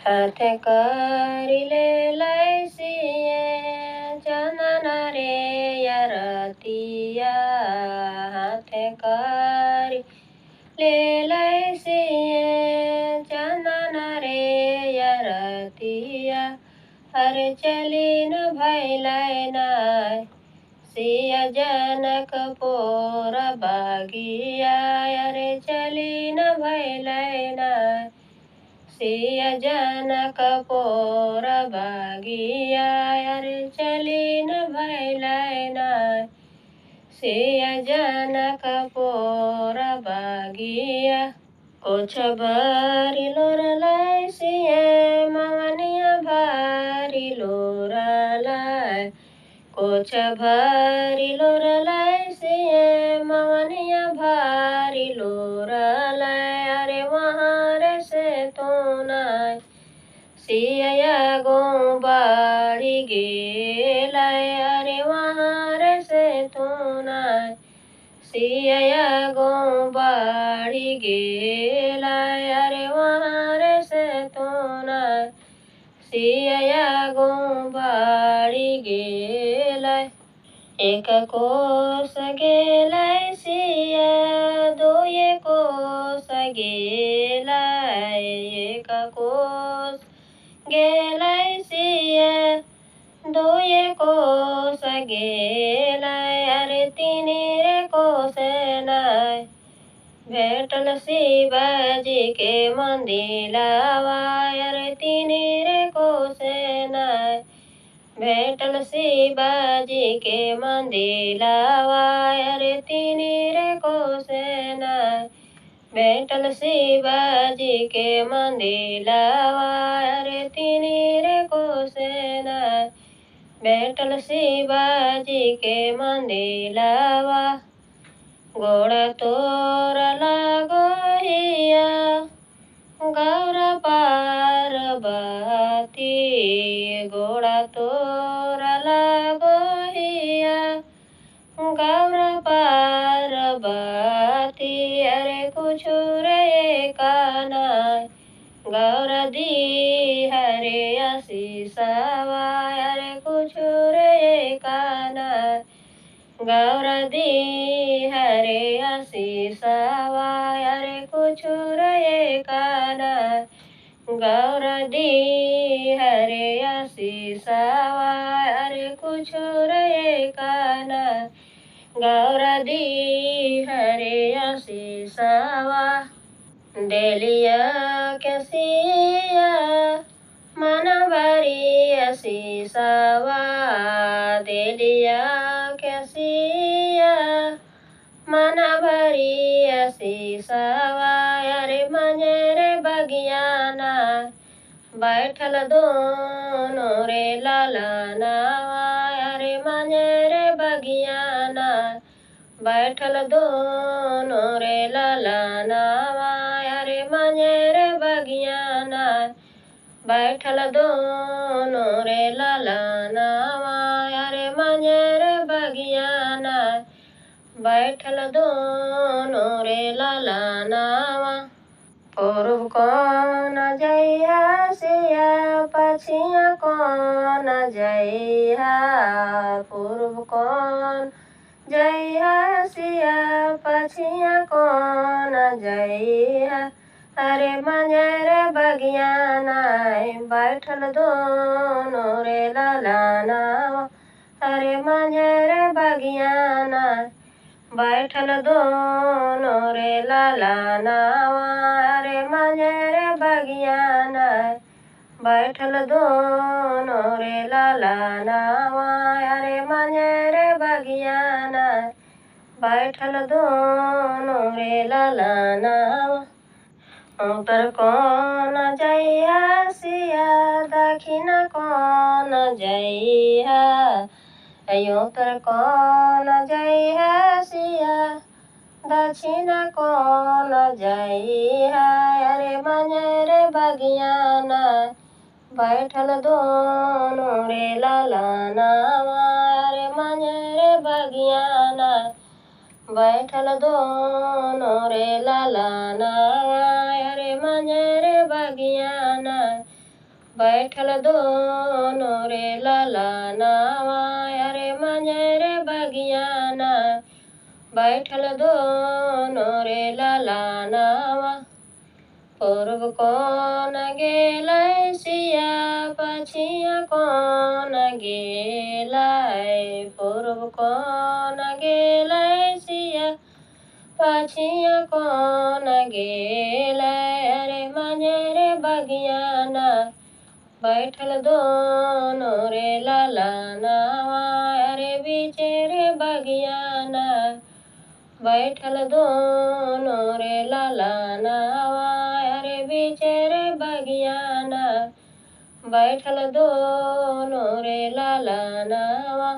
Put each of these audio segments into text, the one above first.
हाथ करिले लैसिए चंदन रे यरतिया हाथ करि ले लैसिए चंदन रे यरतिया हर चली न भैलै नाय सिया जनक पोर बागिया अरे चली न भैलै नाय सिया जनक पोर बागिया अरे चली न भैलै नाय सिया जनक पोर बागिया कुछ भरी लोर लैसिए मवनिया भारी लोर लै कुछ भरी लोर लैसिए मवनिया भारी लोर लै अरे वहाँ रे से तो नाय सिया गो बाड़ी गेलै अरे वहाँ रे से तो नाय सिया गो बाड़ी गेलै अरे वहाँ रे से तो नाय सिया गो बाड़ी गेलै एक कोस गेलै सिया दुए कोस गेलै एक कोस गेलै सिया दुए कोस गेलै अरे तीन रे कोस नाय भेटल शिवाजी के मंदिरवा अरे तीन रे कोस नाय भेटल शिवाजी के मंदिरवा अरे तीन रे कोस नाय भेटल शिवाजी के मंदिरवा अरे तीन रे कोस नाय भेटल शिवाजी के मंदिरवा गोड़ तोर लगहिया गौर पार्वती गोड़ तोर लगहिया गौर पार्वती अरे कुछ रे कानाय गौर दी हरे आशीषवा अरे कुछ रे कानाय गौर दी हरे आशीषवा अरे कुछ रे कानाय गौर दी हरे आशीषवा अरे कुछ रे कानाय गौर दी हरे आशीषवा डेलिया के सिया मन भरी आशीषवा डेलिया के सिया मन भरी आशीषवा अरे मंजरे बगियाना बैठल दोनों रे लालनावा अरे मंजरे बगियाना बैठल दोनों रे लालनावा अरे मंजरे बगियाना बैठल दोनों रे लालनावा अरे मंजरे बगियाना बैठल दोनों रे लालनावा पूर्व कौन जइया सिया पछिया कौन जइया पूर्व कौन जइया सिया पछिया कौन जइया अरे मंजरे बगियाना बैठल दोनों रे लालनावा अरे मंजरे बगियाना बैठल दोनों रे लालनावा अरे मंजरे बगियाना बैठल दोनों रे लालनावा अरे मंजरे बगियाना बैठल दोनों रे लालनावा उत्तर कौन जइया सिया दक्षिण कौन जइया उत्तर कौन जइया सिया दक्षिण कौन जइया अरे मंजरे बगियाना बैठल दोनों रे लालनावा अरे मंजरे बगियाना बैठल दोनों रे लालनावा अरे मंजरे बगियाना बैठल दोनों रे ललनावा अरे मंजरे बगियाना बैठल दोनों रे ललनावा पूर्व कौन गेलै सिया पछिया कौन गेलै पूर्व कौन गेलै सिया पछिया कौन गेलै अरे मंजरे बगियाना बैठल दोनों रे ललनावा अरे बीचे रे बगियाना बैठल दोनों रे ललनावा अरे बीचे रे बगियाना बैठल दोनों रे ललनावा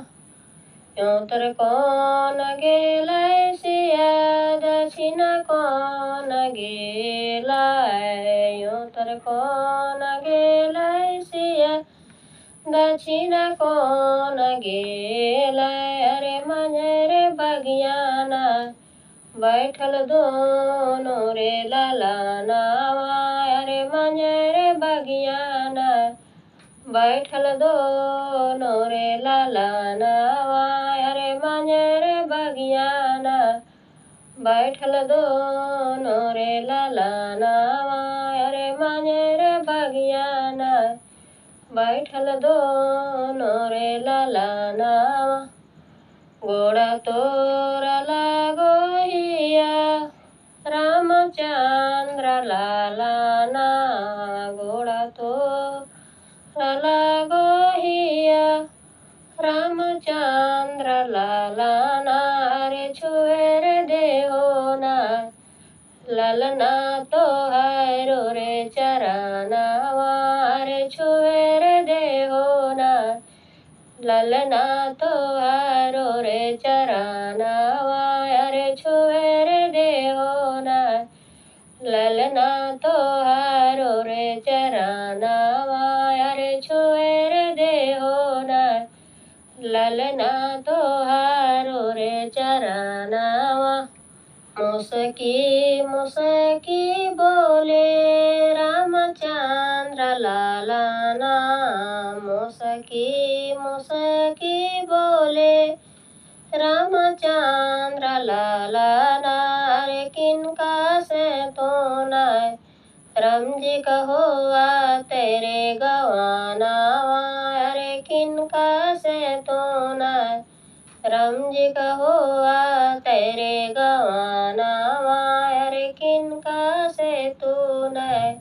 योतर कौन गेलै सिया दक्षिण कौन गेलै योतर कौन गेलै सिया दक्षिण कौन गेलै अरे मंजरे बगियाना बैठल दोनों रे ललनावा अरे मंजरे बगियाना बैठल दोनों रे ललनावा अरे मंजरे बगियाना बैठल दोनों रे ललनावा अरे मंजरे बगियाना बैठल दोनों रे ललनावा गोड़ा तोर लागो हिया रामचंद्र लालाना गोड़ा तोर लागो हिया रामचंद्र लालाना रे छुएर देहो ना ललना तो हारो रे चरनावा रे छुएर देहो ना ललना तो हारो रे चरनावा अरे छुएर देहो ना ललना तो हारो रे चरनावा अरे छुएर देहो ना ललना तो हारो रे चरनावा मुसकी मुसकी बोले रामचंद्र लालाना मुसकी मुसकी बोले रामचंद्र लालाना अरे किनका से तो नाय रमजी कहो तेरे गवाना अरे किनका से तो नाय रमजी कहो तेरे गवाना अरे किनका से तू नाय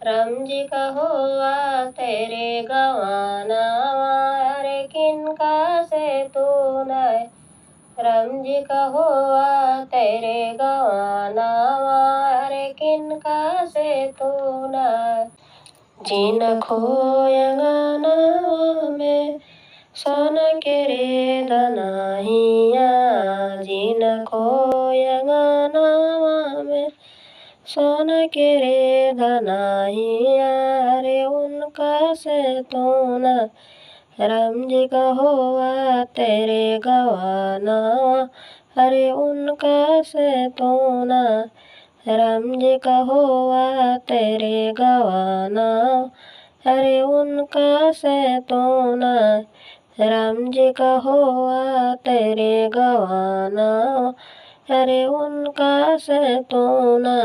रमजी कहो तेरे गवाना अरे किनका से तू नाय रमजी कहो तेरे गवाना अरे किनका से तू नाय जिन खोयंगना में सन के रे दनाहिया जिन खोयंगना में सन के रे धनाहिया रे उनका से तो ना रमजी कहो तेरे गवाना अरे उनका से तो ना रमजी कहो तेरे गवाना अरे उनका से तो ना रमजी कहो तेरे गवाना अरे उनका से तो ना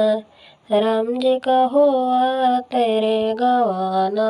रमजी कहो तेरे गवाना।